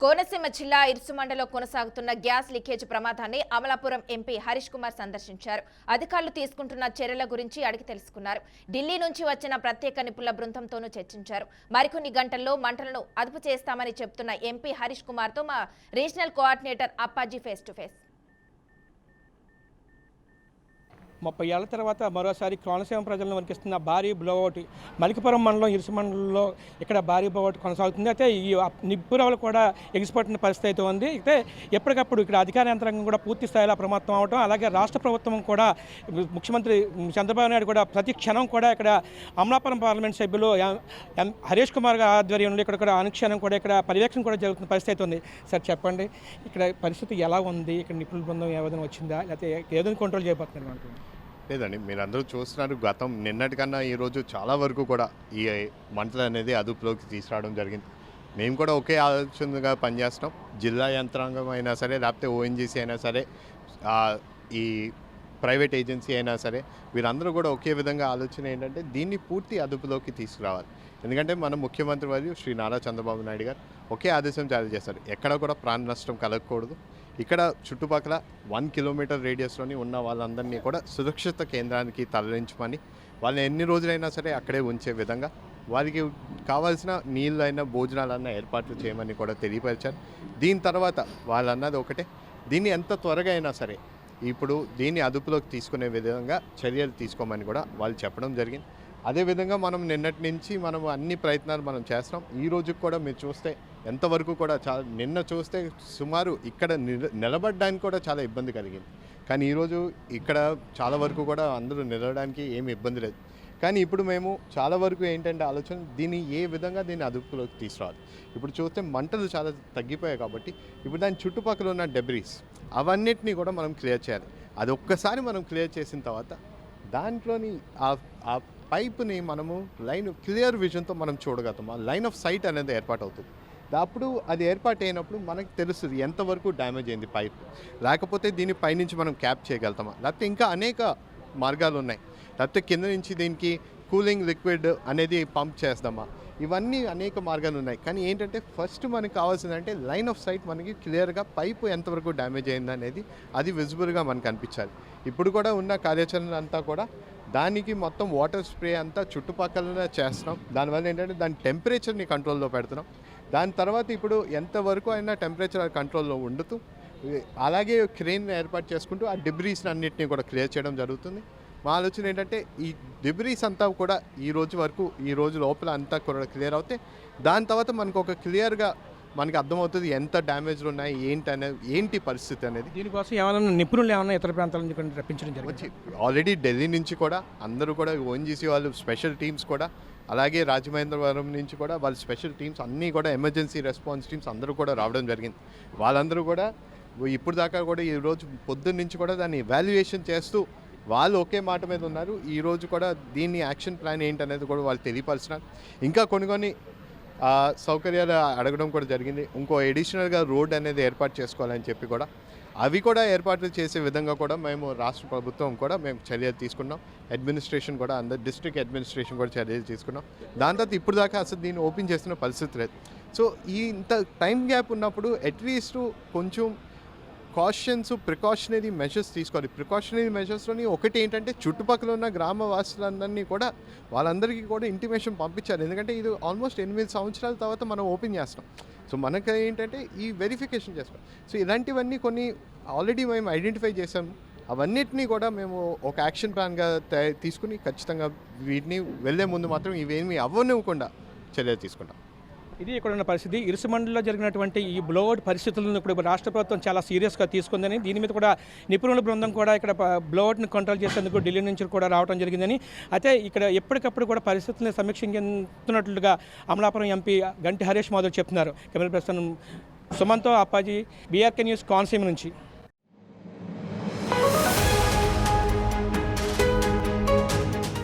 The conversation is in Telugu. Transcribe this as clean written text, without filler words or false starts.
కోనసీమ జిల్లా ఇరుసుమండలో కొనసాగుతున్న గ్యాస్ లీకేజ్ ప్రమాదాన్ని అమలాపురం ఎంపీ హరీష్ కుమార్ సందర్శించారు. అధికారులు తీసుకుంటున్న చర్యల గురించి అడిగి తెలుసుకున్నారు. ఢిల్లీ నుంచి వచ్చిన ప్రత్యేక నిపుణుల బృందంతోనూ చర్చించారు. మరికొన్ని గంటల్లో మంటలను అదుపు చేస్తామని చెబుతున్న ఎంపీ హరీష్ కుమార్తో మా regional coordinator Appaji face to face. 30 ఏళ్ల తర్వాత మరోసారి కోనసీమ ప్రజలను వణికిస్తున్న భారీ బ్లోఅవుట్ మలికిపురం మండలం ఇరుసు మండలంలో ఇక్కడ భారీ బ్లోఅవుట్ కొనసాగుతుంది. అయితే ఈ నిప్పురవలు కూడా ఎగిసిపట్టిన పరిస్థితి అయితే ఉంది. అయితే ఎప్పటికప్పుడు ఇక్కడ అధికార యంత్రాంగం కూడా పూర్తి స్థాయిలో అప్రమత్తం అవడం, అలాగే రాష్ట్ర ప్రభుత్వం కూడా ముఖ్యమంత్రి చంద్రబాబు నాయుడు కూడా ప్రతి క్షణం కూడా ఇక్కడ అమలాపురం పార్లమెంట్ సభ్యులు హరీష్ కుమార్ గారి ఆధ్వర్యంలో ఇక్కడ కూడా అనుక్షణం కూడా ఇక్కడ పర్యవేక్షణ కూడా జరుగుతున్న పరిస్థితి అయితే ఉంది. సార్ చెప్పండి, ఇక్కడ పరిస్థితి ఎలా ఉంది? ఇక్కడ నిపుణుల బృందం ఏ విధంగా వచ్చిందా, లేకపోతే ఏదైనా కంట్రోల్ చేయబోతున్నారు అనుకుంటున్నారు? లేదండి, మీరు అందరూ చూస్తున్నారు. నిన్నటికన్నా ఈరోజు చాలా వరకు కూడా ఈ మంటలు అనేది అదుపులోకి తీసుకురావడం జరిగింది. మేము కూడా ఒకే ఆలోచనగా పనిచేస్తాం. జిల్లా యంత్రాంగం అయినా సరే, లేకపోతే ఓఎన్జీసీ అయినా సరే, ఈ ప్రైవేట్ ఏజెన్సీ అయినా సరే, వీరందరూ కూడా ఒకే విధంగా ఆలోచన ఏంటంటే దీన్ని పూర్తి అదుపులోకి తీసుకురావాలి. ఎందుకంటే మన ముఖ్యమంత్రి వర్యులు శ్రీ నారా చంద్రబాబు నాయుడు గారు ఒకే ఆదేశం జారీ చేస్తారు, ఎక్కడ కూడా ప్రాణ నష్టం కలగకూడదు. ఇక్కడ చుట్టుపక్కల 1 కిలోమీటర్ రేడియస్లోని ఉన్న వాళ్ళందరినీ కూడా సురక్షిత కేంద్రానికి తరలించమని, వాళ్ళని ఎన్ని రోజులైనా సరే అక్కడే ఉంచే విధంగా వారికి కావాల్సిన నీళ్ళైనా భోజనాలన్నా ఏర్పాట్లు చేయమని కూడా తెలియపరిచారు. దీని తర్వాత వాళ్ళన్నది ఒకటే, దీన్ని ఎంత త్వరగా అయినా సరే ఇప్పుడు దీన్ని అదుపులోకి తీసుకునే విధంగా చర్యలు తీసుకోమని కూడా వాళ్ళు చెప్పడం జరిగింది. అదేవిధంగా మనం నిన్నటి నుంచి మనం అన్ని ప్రయత్నాలు మనం చేస్తాం. ఈ రోజుకి కూడా మీరు చూస్తే ఎంతవరకు కూడా నిన్న చూస్తే సుమారు ఇక్కడ నిలబడడానికి కూడా చాలా ఇబ్బంది కలిగింది. కానీ ఈరోజు ఇక్కడ చాలా వరకు కూడా అందరూ నిలబడడానికి ఏమి ఇబ్బంది లేదు. కానీ ఇప్పుడు మేము చాలా వరకు ఏంటంటే ఆలోచన దీన్ని ఏ విధంగా దీన్ని అదుపులోకి తీసుకురావాలి. ఇప్పుడు చూస్తే మంటలు చాలా తగ్గిపోయాయి కాబట్టి ఇప్పుడు దాని చుట్టుపక్కల ఉన్న డెబ్రీస్ అవన్నిటినీ కూడా మనం క్లియర్ చేయాలి. అది ఒక్కసారి మనం క్లియర్ చేసిన తర్వాత దాంట్లోని ఆ పైప్ని మనము లైన్ క్లియర్ విజన్తో మనం చూడగలుగుతాం. ఆ లైన్ ఆఫ్ సైట్ అనేది ఏర్పాటు అవుతుంది. అప్పుడు అది ఏర్పాటు అయినప్పుడు మనకు తెలుస్తుంది ఎంతవరకు డ్యామేజ్ అయింది పైప్, లేకపోతే దీని పైనుంచి మనం క్యాప్ చేయగలుగుతామా, లేకపోతే ఇంకా అనేక మార్గాలు ఉన్నాయి, లేకపోతే కింద నుంచి దీనికి కూలింగ్ లిక్విడ్ అనేది పంప్ చేద్దామా, ఇవన్నీ అనేక మార్గాలు ఉన్నాయి. కానీ ఏంటంటే ఫస్ట్ మనకు కావాల్సిందంటే లైన్ ఆఫ్ సైట్ మనకి క్లియర్గా పైపు ఎంతవరకు డ్యామేజ్ అయింది అనేది అది విజిబుల్గా మనకు అనిపించాలి. ఇప్పుడు కూడా ఉన్న కార్యాచరణ అంతా కూడా దానికి మొత్తం వాటర్ స్ప్రే అంతా చుట్టుపక్కల చేస్తున్నాం. దానివల్ల ఏంటంటే దాని టెంపరేచర్ని కంట్రోల్లో పెడుతున్నాం. దాని తర్వాత ఇప్పుడు ఎంతవరకు అయినా టెంపరేచర్ కంట్రోల్లో ఉండుతూ అలాగే క్రెయిన్ ఏర్పాటు చేసుకుంటూ ఆ డిబ్రీస్ అన్నింటినీ కూడా క్లియర్ చేయడం జరుగుతుంది. మా ఆలోచన ఏంటంటే ఈ డిబ్రీస్ అంతా కూడా ఈ రోజు లోపల అంతా కూడా క్లియర్ అవుతే దాని తర్వాత మనకు ఒక క్లియర్గా మనకి అర్థమవుతుంది ఎంత డ్యామేజ్లు ఉన్నాయి ఏంటి పరిస్థితి అనేది. దీనికోసం ఏమైనా నిపుణులు ఏమైనా ఇతర ప్రాంతాల నుంచి రప్పించడం జరిగింది. ఆల్రెడీ ఢిల్లీ నుంచి కూడా అందరూ కూడా ఓఎన్జీసీ వాళ్ళు స్పెషల్ టీమ్స్ కూడా, అలాగే రాజమహేంద్రవరం నుంచి కూడా వాళ్ళు స్పెషల్ టీమ్స్ అన్నీ కూడా ఎమర్జెన్సీ రెస్పాన్స్ టీమ్స్ అందరూ కూడా రావడం జరిగింది. వాళ్ళందరూ కూడా ఇప్పుడు దాకా కూడా ఈరోజు పొద్దున్న నుంచి కూడా దాన్ని ఎవాల్యుయేషన్ చేస్తూ వాళ్ళు ఒకే మాట మీద ఉన్నారు. ఈరోజు కూడా దీన్ని యాక్షన్ ప్లాన్ ఏంటనేది కూడా వాళ్ళు తెలియపరిచినారు. ఇంకా కొన్ని సౌకర్యాలు అడగడం కూడా జరిగింది. ఇంకో ఎడిషనల్గా రోడ్ అనేది ఏర్పాటు చేసుకోవాలని చెప్పి కూడా అవి కూడా ఏర్పాట్లు చేసే విధంగా కూడా మేము రాష్ట్ర ప్రభుత్వం కూడా మేము చర్యలు తీసుకున్నాం. అడ్మినిస్ట్రేషన్ కూడా డిస్ట్రిక్ట్ అడ్మినిస్ట్రేషన్ కూడా చర్యలు తీసుకున్నాం. దాని తర్వాత ఇప్పుడు దాకా అసలు దీన్ని ఓపెన్ చేస్తున్న పరిస్థితి లేదు. సో ఇంత టైం గ్యాప్ ఉన్నప్పుడు అట్లీస్ట్ కొంచెం ప్రికాషనరీ మెజర్స్ తీసుకోవాలి. ప్రికాషనరీ మెజర్స్లోని ఒకటి ఏంటంటే చుట్టుపక్కల ఉన్న గ్రామవాసులందరినీ కూడా వాళ్ళందరికీ కూడా ఇంటిమేషన్ పంపించాలి. ఎందుకంటే ఇది ఆల్మోస్ట్ 8 సంవత్సరాల తర్వాత మనం ఓపెన్ చేస్తాం. సో మనకు ఏంటంటే ఈ వెరిఫికేషన్ చేస్తాం. సో ఇలాంటివన్నీ కొన్ని ఆల్రెడీ మేము ఐడెంటిఫై చేసాము. అవన్నిటినీ కూడా మేము ఒక యాక్షన్ ప్లాన్గా తీసుకుని ఖచ్చితంగా వీటిని వెళ్ళే ముందు మాత్రం ఇవేమీ అవ్వనివ్వకుండా చర్యలు తీసుకుంటాం. ఇది ఇక్కడ ఉన్న పరిస్థితి. ఇరుసు మండలిలో జరిగినటువంటి ఈ బ్లోఅవుట్ పరిస్థితులను ఇప్పుడు రాష్ట్ర ప్రభుత్వం చాలా సీరియస్గా తీసుకుందని, దీని మీద కూడా నిపుణుల బృందం కూడా ఇక్కడ బ్లోఅవుట్ని కంట్రోల్ చేసేందుకు ఢిల్లీ నుంచి కూడా రావడం జరిగిందని, అయితే ఇక్కడ ఎప్పటికప్పుడు కూడా పరిస్థితులను సమీక్షిస్తున్నట్లుగా అమలాపురం ఎంపీ గంటి హరీష్ మాధవ్ చెప్తున్నారు. కెమెరా పర్సన్ సుమన్తో అప్పాజీ, బీఆర్కే న్యూస్, కోనసీమ నుంచి.